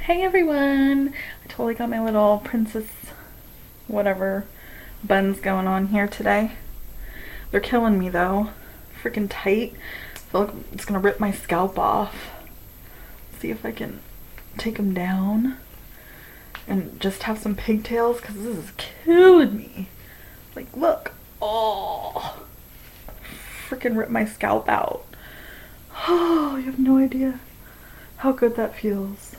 Hey everyone! I totally got my little princess whatever buns going on here today. They're killing me though. Freaking tight. I feel like it's gonna rip my scalp off. See if I can take them down and just have some pigtails because this is killing me. Like, look. Oh, freaking rip my scalp out. Oh, you have no idea how good that feels.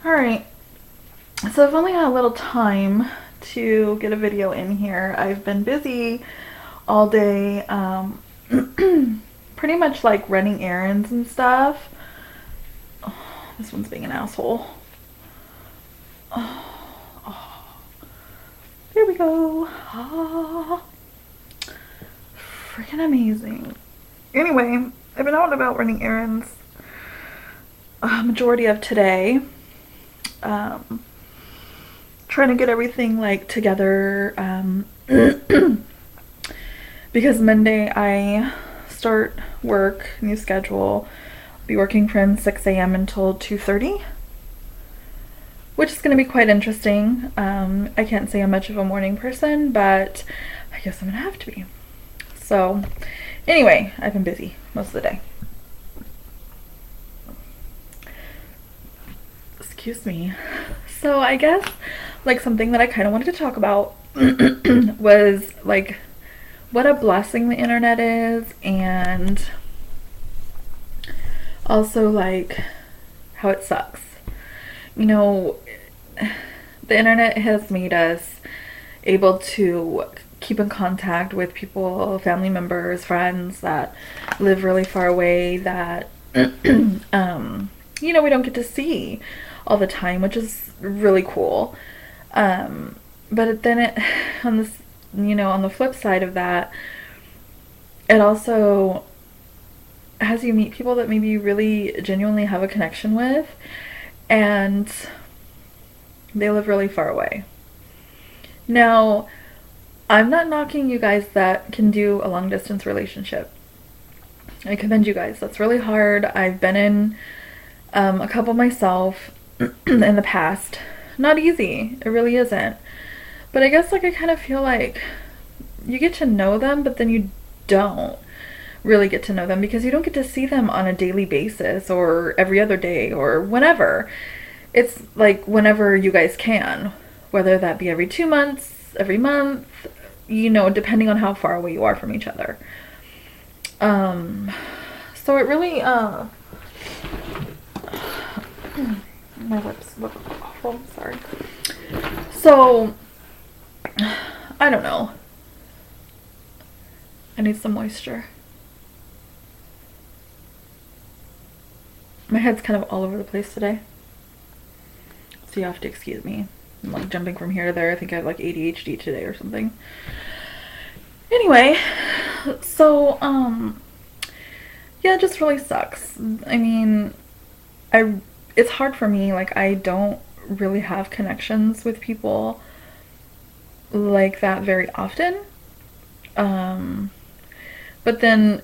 Alright, so I've only had a little time to get a video in here. I've been busy all day, pretty much like running errands and stuff. Oh, this one's being an asshole. Oh, there we go. Ah, freaking amazing. Anyway, I've been out and about running errands majority of today. Trying to get everything like together because Monday I start work, new schedule. I'll be working from 6 a.m. until 2:30, which is going to be quite interesting. I can't say I'm much of a morning person, but I guess I'm gonna have to be. So anyway, I've been busy most of the day. Excuse me. So I guess like something that I kind of wanted to talk about was like what a blessing the internet is, and also like how it sucks. You know, the internet has made us able to keep in contact with people, family members, friends that live really far away that we don't get to see all the time, which is really cool. But then on this, on the flip side of that, it also has you meet people that maybe you really genuinely have a connection with, and they live really far away. Now, I'm not knocking you guys that can do a long distance relationship. I commend you guys. That's really hard. I've been in a couple myself in the past. Not easy. It really isn't. But I guess like I kind of feel like you get to know them, but then you don't really get to know them because you don't get to see them on a daily basis or every other day or whenever. It's like whenever you guys can, whether that be every 2 months, every month, depending on how far away you are from each other. So it really, my lips look awful, I'm sorry. So, I don't know. I need some moisture. My head's kind of all over the place today, so you have to excuse me. I'm like jumping from here to there. I think I have like ADHD today or something. Anyway, so, yeah, it just really sucks. I mean, it's hard for me. Like, I don't really have connections with people like that very often. But then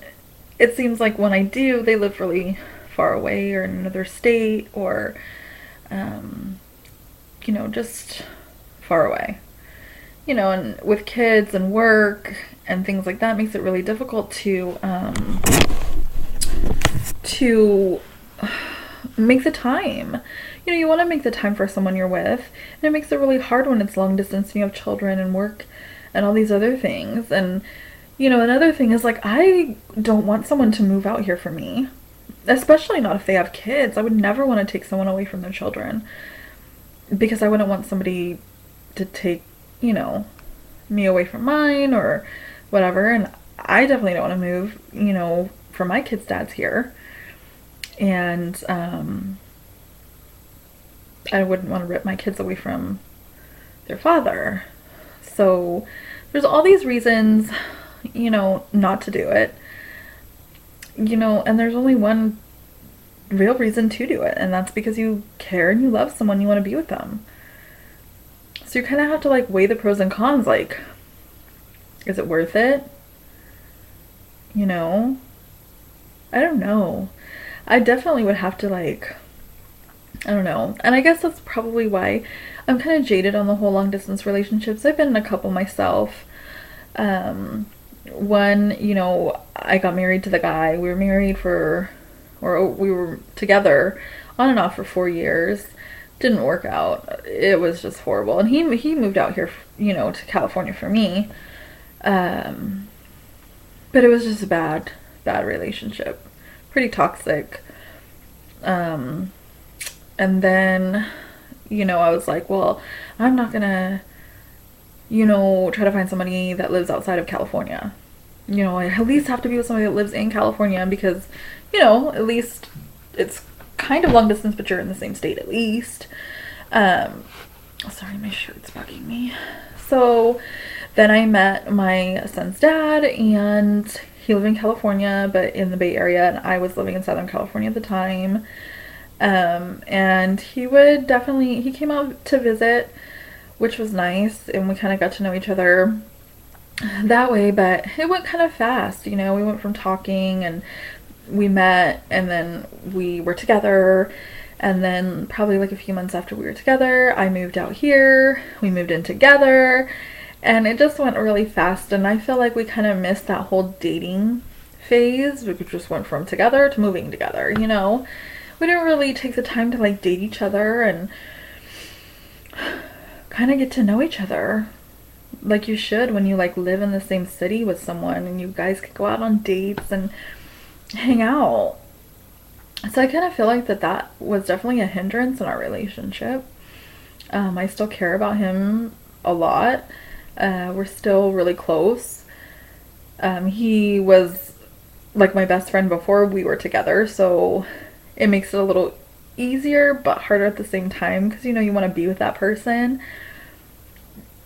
it seems like when I do, they live really far away or in another state or, just far away. And with kids and work and things like that makes it really difficult to make the time. You want to make the time for someone you're with, and it makes it really hard when it's long distance and you have children and work and all these other things. And another thing is like I don't want someone to move out here for me, especially not if they have kids. I would never want to take someone away from their children because I wouldn't want somebody to take me away from mine or whatever. And I definitely don't want to move for my kids' dads here. And I wouldn't want to rip my kids away from their father. So there's all these reasons, not to do it. And there's only one real reason to do it, and that's because you care and you love someone, you want to be with them. So you kind of have to like weigh the pros and cons, like, is it worth it? I don't know. I definitely would have to like I don't know. And I guess that's probably why I'm kind of jaded on the whole long distance relationships. I've been in a couple myself. Um, One, I got married to the guy. We were married for, or we were together on and off for 4 years. Didn't work out. It was just horrible. And he moved out here, to California for me. Um, but it was just a bad relationship. Pretty toxic. Um, and then, I was like, well, I'm not gonna, try to find somebody that lives outside of California. I at least have to be with somebody that lives in California because, at least it's kind of long distance, but you're in the same state at least. Sorry, my shirt's bugging me. So then I met my son's dad, and he lived in California, but in the Bay Area, and I was living in Southern California at the time. And he came out to visit, which was nice, and we kind of got to know each other that way, but it went kind of fast. We went from talking, and we met, and then we were together, and then probably like a few months after we were together, I moved out here, we moved in together, and it just went really fast, and I feel like we kind of missed that whole dating phase. We just went from together to moving together, We didn't really take the time to like date each other and kind of get to know each other like you should when you like live in the same city with someone and you guys could go out on dates and hang out. So I kind of feel like that was definitely a hindrance in our relationship. I still care about him a lot. We're still really close. He was like my best friend before we were together, so it makes it a little easier but harder at the same time because you want to be with that person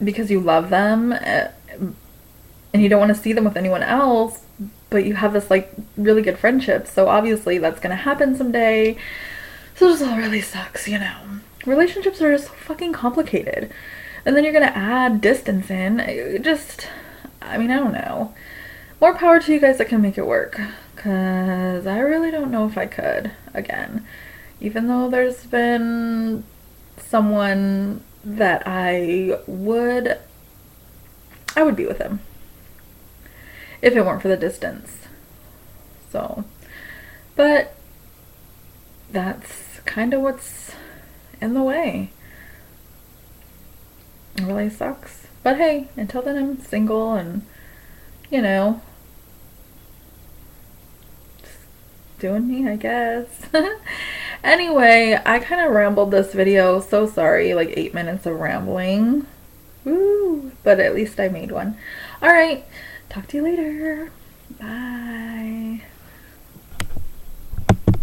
because you love them, and you don't want to see them with anyone else, but you have this like really good friendship, so obviously that's gonna happen someday. So this all really sucks. Relationships are just so fucking complicated, and then you're gonna add distance in. I don't know. More power to you guys that can make it work, because I really don't know if I could again, even though there's been someone that I would be with him if it weren't for the distance. So, but that's kind of what's in the way. It really sucks. But hey, until then I'm single and, just doing me, I guess. Anyway, I kind of rambled this video. So sorry, like 8 minutes of rambling. Woo! But at least I made one. Alright, talk to you later.